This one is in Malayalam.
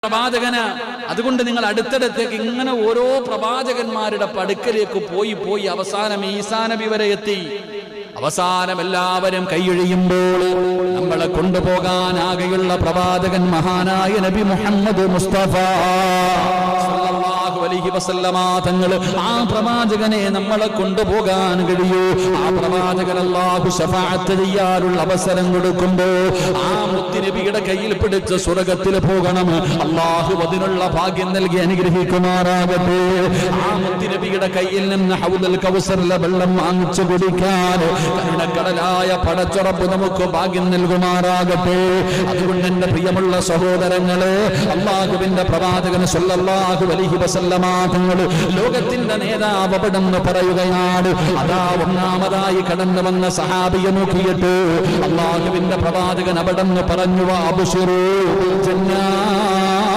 പ്രവാചകന്. അതുകൊണ്ട് നിങ്ങൾ അടുത്തടുത്തേക്ക് ഇങ്ങനെ ഓരോ പ്രവാചകന്മാരുടെ പടുക്കലേക്ക് പോയി അവസാനം ഈസാ നബി വരെ എത്തി. അവസാനം എല്ലാവരും കൈയൊഴിയുമ്പോൾ നമ്മളെ കൊണ്ടുപോകാൻ ആകെയുള്ള പ്രവാചകൻ മഹാനായ നബി മുഹമ്മദ് മുസ്തഫ സല്ലല്ലാഹു അലൈഹി വസല്ലമ തങ്ങൾ. ആ പ്രവാചകനെ നമ്മളെ കൊണ്ടുപോകാൻ കഴിയൂ. ആ പ്രവാചകൻ അല്ലാഹു ശഫാഅത്ത് ചെയ്യാനുള്ള അവസരം കൊടുക്കുമ്പോൾ ആ മുത്തുനബിയുടെ കയ്യിൽ പിടിച്ച് സ്വർഗ്ഗത്തിൽ പോകണം. അല്ലാഹു അതിനുള്ള ഭാഗ്യം നൽകി അനുഗ്രഹിക്കുമാറാകട്ടെ. ആ മുത്തുനബിയുടെ കയ്യിൽ നിന്ന് ഹൗദുൽ കൗസറിലെ വെള്ളം വാങ്ങിച്ചു കുടിക്കാൻ കരുണക്കടലായ പടച്ചുറപ്പ് നമുക്ക് ഭാഗ്യം നൽകുമാറാകട്ടെ. അതുകൊണ്ട് എന്റെ പ്രിയമുള്ള സഹോദരങ്ങളെ, അല്ലാഹുവിന്റെ പ്രവാചകൻ സല്ലല്ലാഹു അലൈഹി വസല്ലമ തങ്ങൾ ലോകത്തിന്റെ നേതാവ് അവിടെന്ന് പറയുകയാണ്. അതാ ഒന്നാമതായി കടന്നു വന്ന സഹാബിയെ നോക്കിയിട്ട് അല്ലാഹുവിന്റെ പ്രവാചകൻ അവിടെന്ന് പറഞ്ഞു, അബ്ശിറൂ ബിൽ ജന്നാ